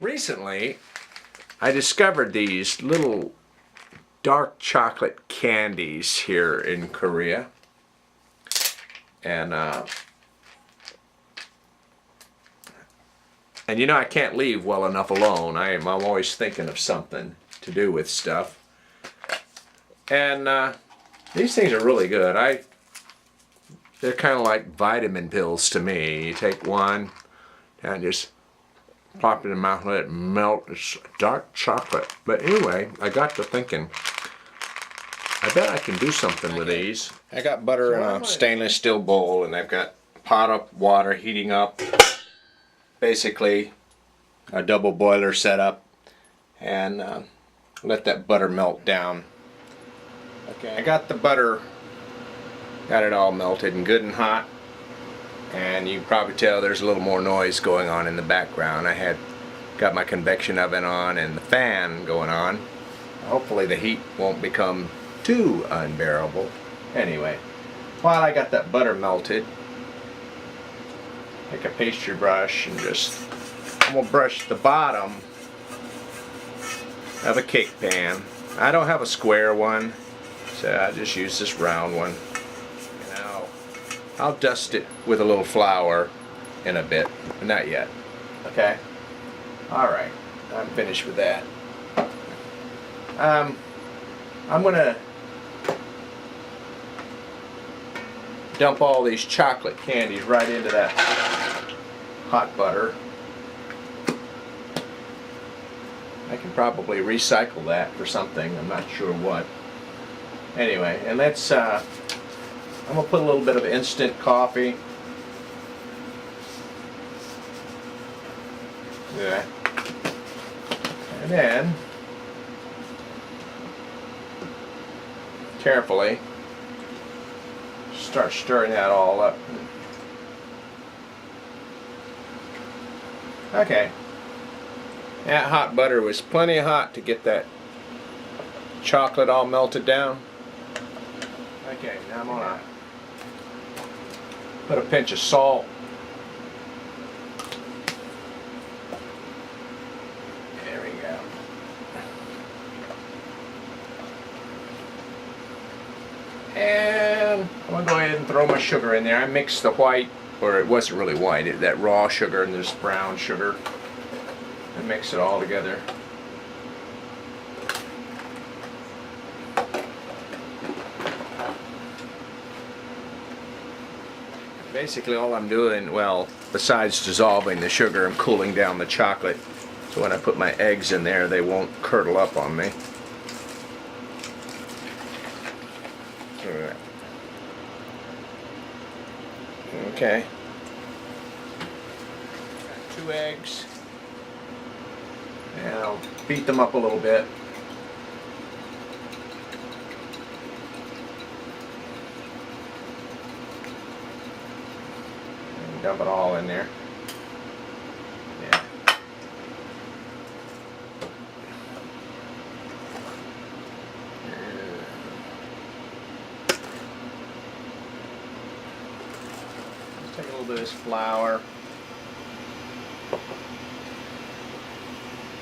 Recently, I discovered these little dark chocolate candies here in Korea. And you know, I can't leave well enough alone. I'm always thinking of something to do with stuff. And these things are really good. They're kind of like vitamin pills to me. You take one and just pop it in the mouth, let it melt. It's dark chocolate. But anyway, I got to thinking, I bet I can do something with these. I got butter in a stainless steel bowl, and I've got pot of water heating up. Basically, a double boiler set up, and let that butter melt down. Okay, I got the butter, got it all melted and good and hot. And you can probably tell there's a little more noise going on in the background. I got my convection oven on and the fan going on. Hopefully the heat won't become too unbearable. Anyway, while I got that butter melted, take a pastry brush and I'm gonna brush the bottom of a cake pan. I don't have a square one, so I just use this round one. I'll dust it with a little flour in a bit, but not yet. Okay? Alright, I'm finished with that. I'm gonna dump all these chocolate candies right into that hot butter. I can probably recycle that for something, I'm not sure what. Anyway, and let's I'm going to put a little bit of instant coffee. Yeah. And then, carefully, start stirring that all up. Okay. That hot butter was plenty hot to get that chocolate all melted down. Okay, now I'm going to put a pinch of salt. There we go. And I'm going to go ahead and throw my sugar in there. I mixed the white, or it wasn't really white, that raw sugar and this brown sugar. And mix it all together. Basically all I'm doing, well, besides dissolving the sugar, I'm cooling down the chocolate. So when I put my eggs in there, they won't curdle up on me. Okay. Got 2 eggs. And I'll beat them up a little bit. Dump it all in there. Yeah. Let's take a little bit of this flour.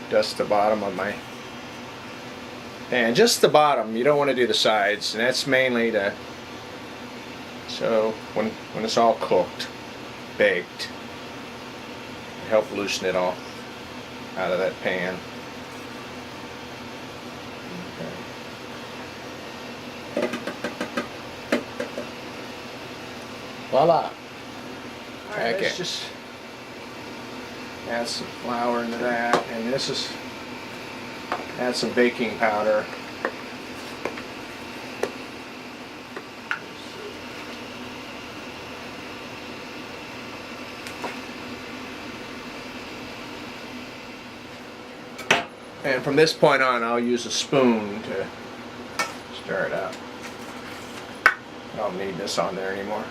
Dust the bottom of my pan. Just the bottom. You don't want to do the sides. And that's mainly to, so when it's all cooked, baked, help loosen it off out of that pan. Okay. Voila. Alright, okay. Let's just add some flour into that, and add some baking powder. And from this point on, I'll use a spoon to stir it up. I don't need this on there anymore.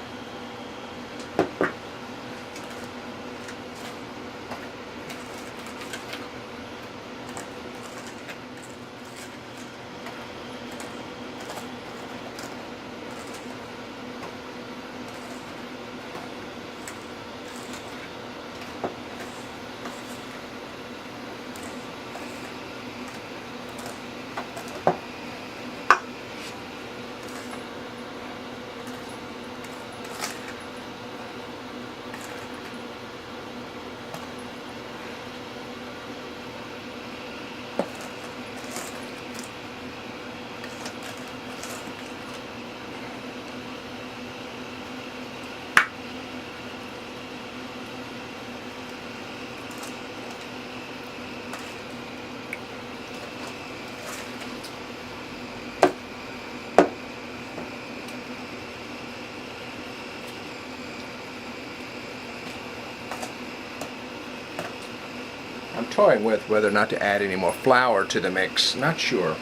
I'm toying with whether or not to add any more flour to the mix. Not sure.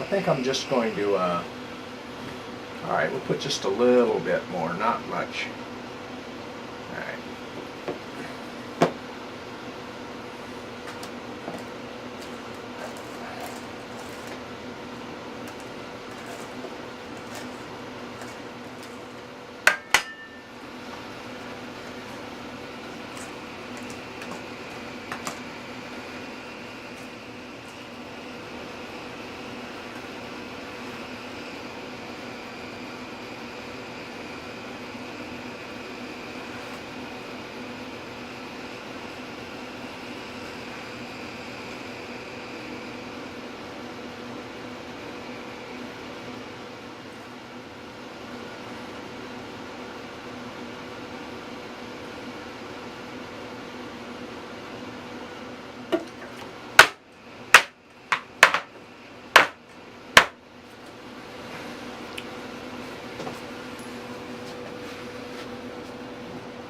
I think I'm just going to, alright, we'll put just a little bit more, not much. Alright.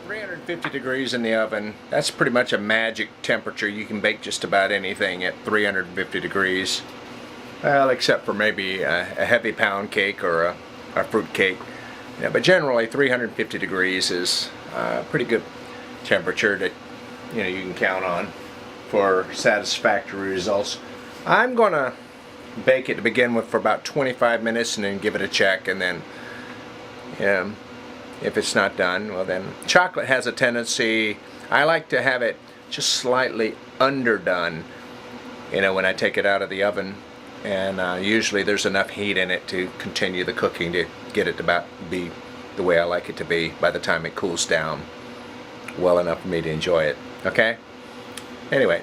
350 degrees in the oven. That's pretty much a magic temperature. You can bake just about anything at 350 degrees. Well, except for maybe a heavy pound cake or a fruit cake. Yeah, but generally 350 degrees is a pretty good temperature that you can count on for satisfactory results. I'm gonna bake it to begin with for about 25 minutes and then give it a check, and then if it's not done, well then, chocolate has a tendency, I like to have it just slightly underdone, when I take it out of the oven, and usually there's enough heat in it to continue the cooking to get it to be the way I like it to be by the time it cools down well enough for me to enjoy it. Okay? Anyway.